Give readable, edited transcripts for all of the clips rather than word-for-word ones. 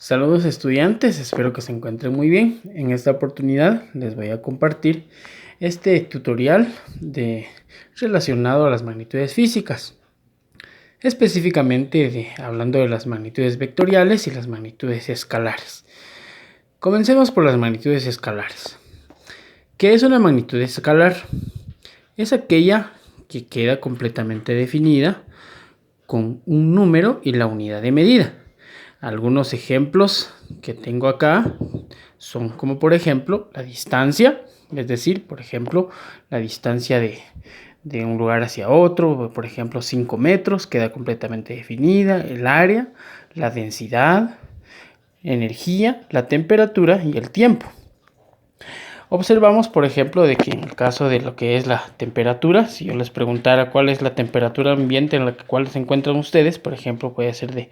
Saludos estudiantes, espero que se encuentren muy bien. En esta oportunidad les voy a compartir este tutorial relacionado a las magnitudes físicas. Específicamente hablando de las magnitudes vectoriales y las magnitudes escalares. Comencemos por las magnitudes escalares. ¿Qué es una magnitud escalar? Es aquella que queda completamente definida con un número y la unidad de medida. Algunos ejemplos que tengo acá son como por ejemplo la distancia, es decir, por ejemplo, la distancia de un lugar hacia otro, por ejemplo 5 metros, queda completamente definida, el área, la densidad, energía, la temperatura y el tiempo. Observamos, por ejemplo, de que en el caso de lo que es la temperatura, si yo les preguntara cuál es la temperatura ambiente en la cual se encuentran ustedes, por ejemplo, puede ser de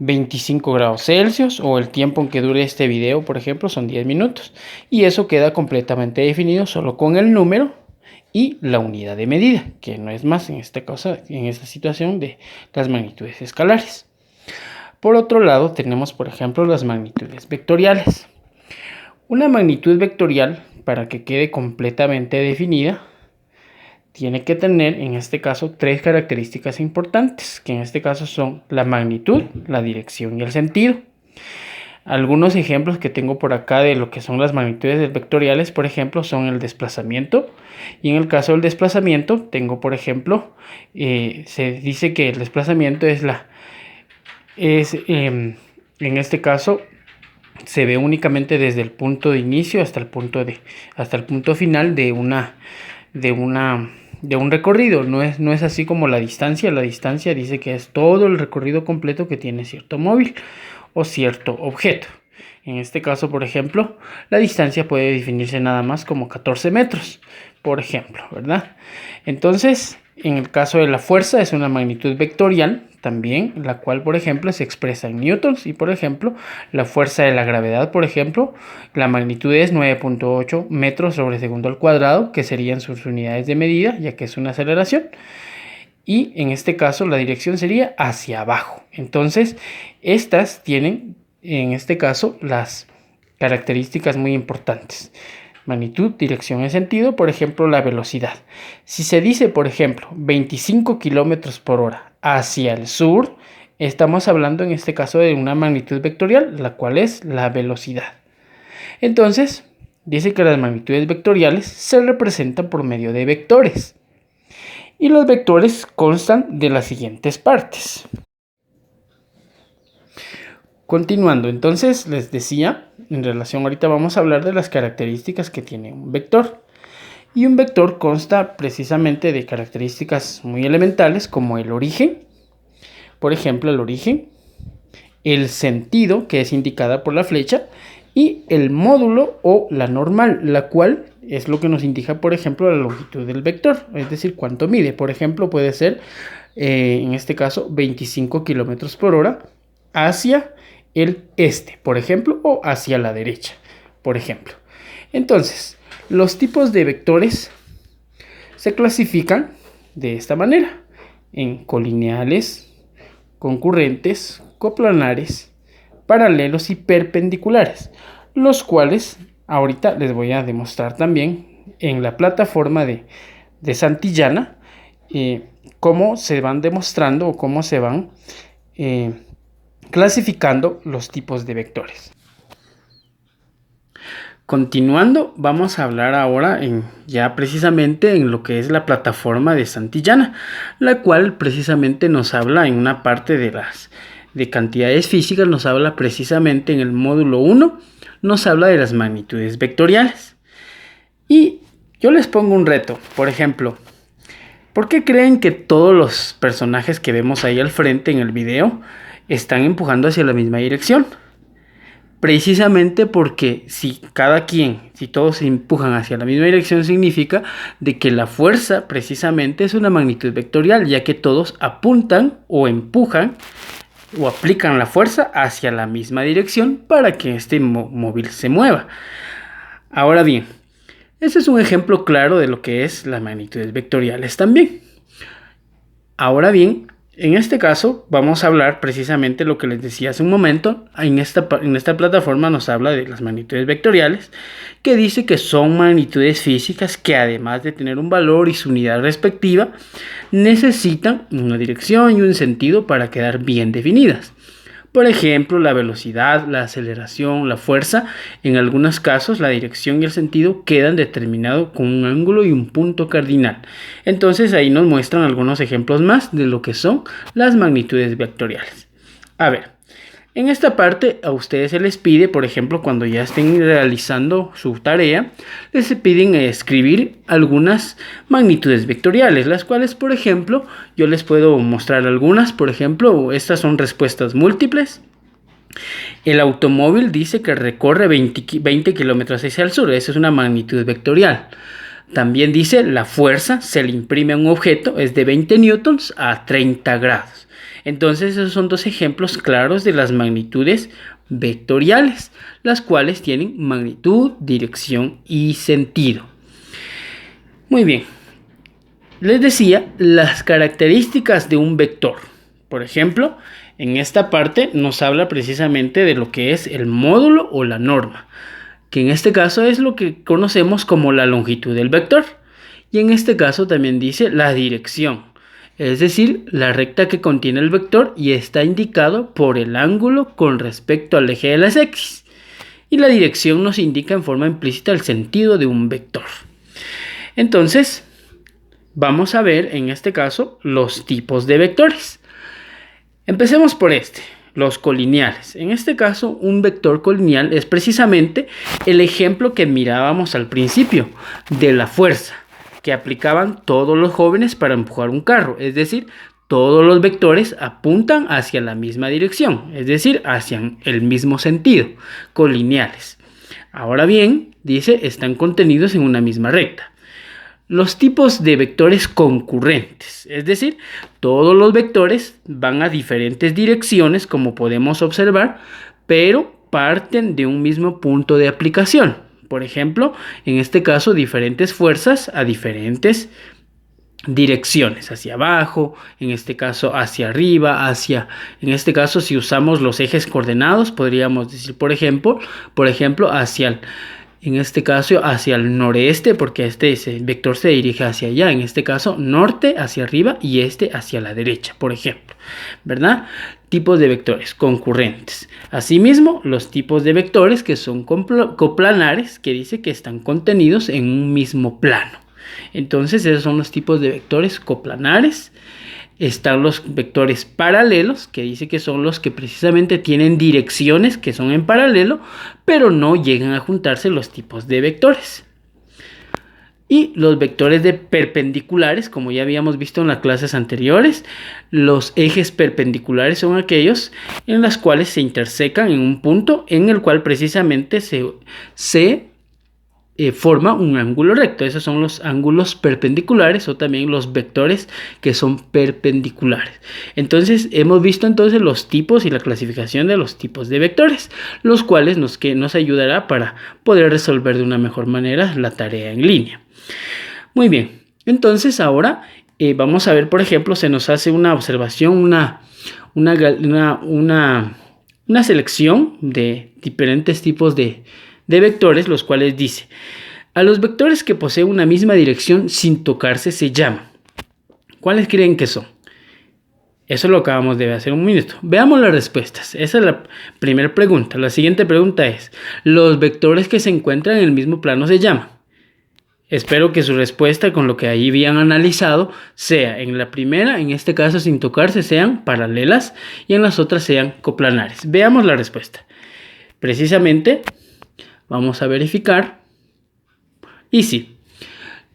25 grados Celsius o el tiempo en que dure este video, por ejemplo, son 10 minutos. Y eso queda completamente definido solo con el número y la unidad de medida, que no es más en este caso, en esta situación de las magnitudes escalares. Por otro lado, tenemos, por ejemplo, las magnitudes vectoriales. Una magnitud vectorial, para que quede completamente definida, tiene que tener, en este caso, tres características importantes, que en este caso son la magnitud, la dirección y el sentido. Algunos ejemplos que tengo por acá de lo que son las magnitudes vectoriales, por ejemplo, son el desplazamiento. Y en el caso del desplazamiento, tengo, por ejemplo, se dice que el desplazamiento en este caso, se ve únicamente desde el punto de inicio hasta el punto final de un recorrido. No es así como la distancia. La distancia dice que es todo el recorrido completo que tiene cierto móvil o cierto objeto. En este caso, por ejemplo, la distancia puede definirse nada más como 14 metros, por ejemplo, ¿verdad? Entonces, en el caso de la fuerza es una magnitud vectorial también, la cual, por ejemplo, se expresa en newtons. Y, por ejemplo, la fuerza de la gravedad, por ejemplo, la magnitud es 9.8 metros sobre segundo al cuadrado, que serían sus unidades de medida, ya que es una aceleración. Y en este caso la dirección sería hacia abajo. Entonces, estas tienen, en este caso, las características muy importantes. Magnitud, dirección y sentido, por ejemplo, la velocidad. Si se dice, por ejemplo, 25 kilómetros por hora hacia el sur, estamos hablando en este caso de una magnitud vectorial, la cual es la velocidad. Entonces, dice que las magnitudes vectoriales se representan por medio de vectores. Y los vectores constan de las siguientes partes. Continuando, entonces les decía, en relación ahorita vamos a hablar de las características que tiene un vector. Y un vector consta precisamente de características muy elementales como el origen, por ejemplo el origen, el sentido, que es indicada por la flecha, y el módulo o la normal, la cual es lo que nos indica, por ejemplo, la longitud del vector, es decir, cuánto mide. Por ejemplo, puede ser, en este caso, 25 kilómetros por hora hacia el este, por ejemplo, o hacia la derecha, por ejemplo. Entonces, los tipos de vectores se clasifican de esta manera: en colineales, concurrentes, coplanares, paralelos y perpendiculares, los cuales ahorita les voy a demostrar también en la plataforma de Santillana, cómo se van demostrando o cómo se van clasificando los tipos de vectores. Continuando, vamos a hablar ahora ya precisamente en lo que es la plataforma de Santillana, la cual precisamente nos habla en una parte de cantidades físicas, nos habla precisamente en el módulo 1, nos habla de las magnitudes vectoriales. Y yo les pongo un reto, por ejemplo, ¿por qué creen que todos los personajes que vemos ahí al frente en el video están empujando hacia la misma dirección? Precisamente porque si todos se empujan hacia la misma dirección, significa de que la fuerza precisamente es una magnitud vectorial, ya que todos apuntan o empujan o aplican la fuerza hacia la misma dirección para que este móvil se mueva. Ahora bien, este es un ejemplo claro de lo que es las magnitudes vectoriales también. Ahora bien, En este caso vamos a hablar precisamente lo que les decía hace un momento. En esta plataforma nos habla de las magnitudes vectoriales, que dice que son magnitudes físicas que, además de tener un valor y su unidad respectiva, necesitan una dirección y un sentido para quedar bien definidas. Por ejemplo, la velocidad, la aceleración, la fuerza. En algunos casos, la dirección y el sentido quedan determinados con un ángulo y un punto cardinal. Entonces, ahí nos muestran algunos ejemplos más de lo que son las magnitudes vectoriales. A ver, en esta parte a ustedes se les pide, por ejemplo, cuando ya estén realizando su tarea, les piden escribir algunas magnitudes vectoriales, las cuales, por ejemplo, yo les puedo mostrar algunas. Por ejemplo, estas son respuestas múltiples. El automóvil dice que recorre 20 kilómetros hacia el sur. Esa es una magnitud vectorial. También dice la fuerza se le imprime a un objeto es de 20 newtons a 30 grados. Entonces esos son dos ejemplos claros de las magnitudes vectoriales, las cuales tienen magnitud, dirección y sentido. Muy bien, les decía las características de un vector. Por ejemplo, en esta parte nos habla precisamente de lo que es el módulo o la norma, que en este caso es lo que conocemos como la longitud del vector. Y en este caso también dice la dirección, es decir, la recta que contiene el vector y está indicado por el ángulo con respecto al eje de las X. Y la dirección nos indica en forma implícita el sentido de un vector. Entonces, vamos a ver en este caso los tipos de vectores. Empecemos por los colineales. En este caso, un vector colineal es precisamente el ejemplo que mirábamos al principio de la fuerza que aplicaban todos los jóvenes para empujar un carro, es decir, todos los vectores apuntan hacia la misma dirección, es decir, hacia el mismo sentido, colineales. Ahora bien, dice, están contenidos en una misma recta. Los tipos de vectores concurrentes, es decir, todos los vectores van a diferentes direcciones, como podemos observar, pero parten de un mismo punto de aplicación. Por ejemplo, en este caso, diferentes fuerzas a diferentes direcciones, hacia abajo, en este caso hacia arriba, en este caso si usamos los ejes coordenados, podríamos decir, por ejemplo, en este caso hacia el noreste, porque ese vector se dirige hacia allá, en este caso norte hacia arriba y hacia la derecha, por ejemplo, ¿verdad? Tipos de vectores concurrentes. Asimismo, los tipos de vectores que son coplanares, que dice que están contenidos en un mismo plano. Entonces, esos son los tipos de vectores coplanares. Están los vectores paralelos, que dice que son los que precisamente tienen direcciones que son en paralelo, pero no llegan a juntarse los tipos de vectores. Y los vectores perpendiculares, como ya habíamos visto en las clases anteriores, los ejes perpendiculares son aquellos en los cuales se intersecan en un punto en el cual precisamente se forma un ángulo recto. Esos son los ángulos perpendiculares o también los vectores que son perpendiculares. Entonces hemos visto entonces los tipos y la clasificación de los tipos de vectores, los cuales nos ayudará para poder resolver de una mejor manera la tarea en línea. Muy bien, entonces ahora vamos a ver, por ejemplo, se nos hace una observación, una selección de diferentes tipos de vectores, los cuales dice, a los vectores que poseen una misma dirección sin tocarse se llaman. ¿Cuáles creen que son? Eso lo acabamos de ver hace un minuto. Veamos las respuestas. Esa es la primera pregunta. La siguiente pregunta es, ¿los vectores que se encuentran en el mismo plano se llaman? Espero que su respuesta con lo que ahí habían analizado sea en la primera, en este caso sin tocarse, sean paralelas y en las otras sean coplanares. Veamos la respuesta. Precisamente vamos a verificar. Y sí,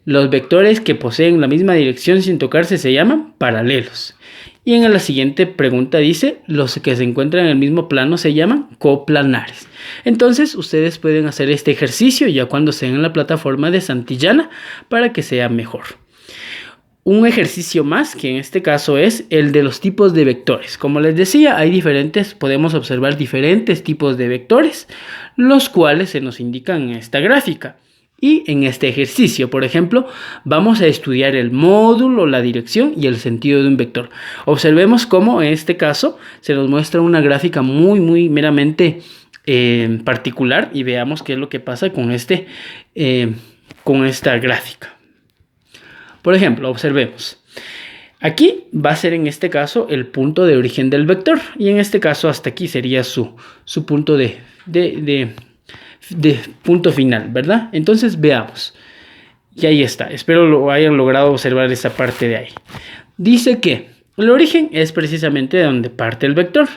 los vectores que poseen la misma dirección sin tocarse se llaman paralelos. Y en la siguiente pregunta dice, los que se encuentran en el mismo plano se llaman coplanares. Entonces ustedes pueden hacer este ejercicio ya cuando estén en la plataforma de Santillana para que sea mejor. Un ejercicio más, que en este caso es el de los tipos de vectores. Como les decía, podemos observar diferentes tipos de vectores, los cuales se nos indican en esta gráfica. Y en este ejercicio, por ejemplo, vamos a estudiar el módulo, la dirección y el sentido de un vector. Observemos cómo en este caso se nos muestra una gráfica muy meramente particular y veamos qué es lo que pasa con esta gráfica. Por ejemplo, observemos. Aquí va a ser en este caso el punto de origen del vector y en este caso hasta aquí sería su punto de punto final, ¿verdad? Entonces veamos. Y ahí está. Espero lo hayan logrado observar esa parte de ahí. Dice que el origen es precisamente de donde parte el vector.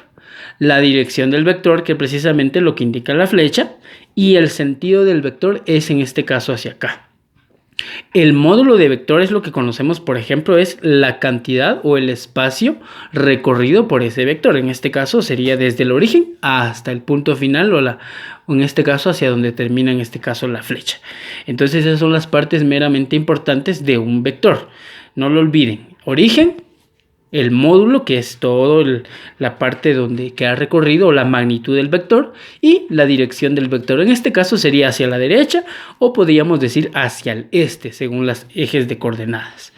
La dirección del vector, que precisamente lo que indica la flecha, y el sentido del vector es en este caso hacia acá. El módulo de vector es lo que conocemos, por ejemplo, es la cantidad o el espacio recorrido por ese vector. En este caso sería desde el origen hasta el punto final o en este caso hacia donde termina en este caso la flecha. Entonces esas son las partes meramente importantes de un vector. No lo olviden. Origen, el módulo, que es todo la parte que ha recorrido o la magnitud del vector, y la dirección del vector. En este caso sería hacia la derecha o podríamos decir hacia el este, según los ejes de coordenadas.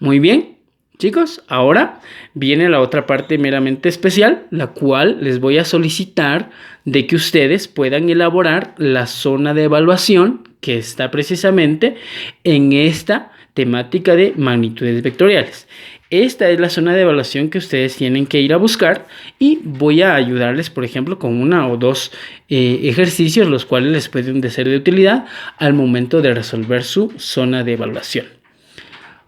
Muy bien, chicos, ahora viene la otra parte meramente especial, la cual les voy a solicitar de que ustedes puedan elaborar la zona de evaluación que está precisamente en esta temática de magnitudes vectoriales. Esta es la zona de evaluación que ustedes tienen que ir a buscar y voy a ayudarles, por ejemplo, con una o dos ejercicios, los cuales les pueden ser de utilidad al momento de resolver su zona de evaluación.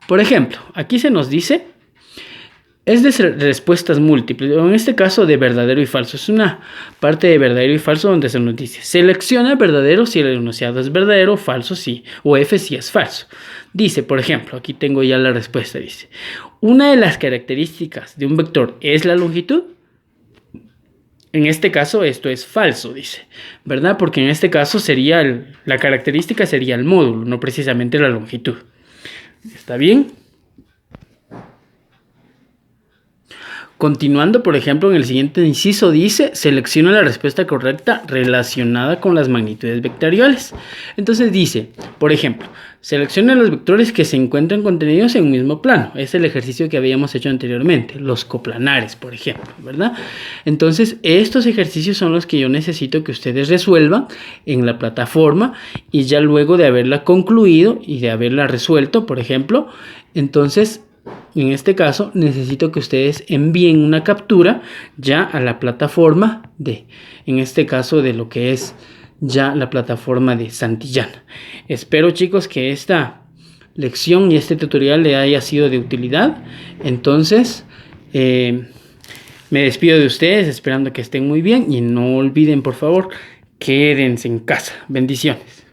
Por ejemplo, aquí se nos dice, es de respuestas múltiples, en este caso de verdadero y falso. Es una parte de verdadero y falso donde se nos dice, selecciona verdadero si el enunciado es verdadero, falso si, o F si es falso. Dice, por ejemplo, aquí tengo ya la respuesta, dice, una de las características de un vector es la longitud. En este caso esto es falso, dice, ¿verdad? Porque en este caso sería la característica sería el módulo, no precisamente la longitud. ¿Está bien? Continuando, por ejemplo, en el siguiente inciso dice, selecciona la respuesta correcta relacionada con las magnitudes vectoriales. Entonces dice, por ejemplo, selecciona los vectores que se encuentran contenidos en un mismo plano. Es el ejercicio que habíamos hecho anteriormente, los coplanares, por ejemplo, ¿verdad? Entonces, estos ejercicios son los que yo necesito que ustedes resuelvan en la plataforma y ya luego de haberla concluido y de haberla resuelto, por ejemplo, entonces en este caso necesito que ustedes envíen una captura ya a la plataforma en este caso de lo que es ya la plataforma de Santillana. Espero, chicos, que esta lección y este tutorial le haya sido de utilidad. Entonces me despido de ustedes esperando que estén muy bien y no olviden, por favor, quédense en casa. Bendiciones.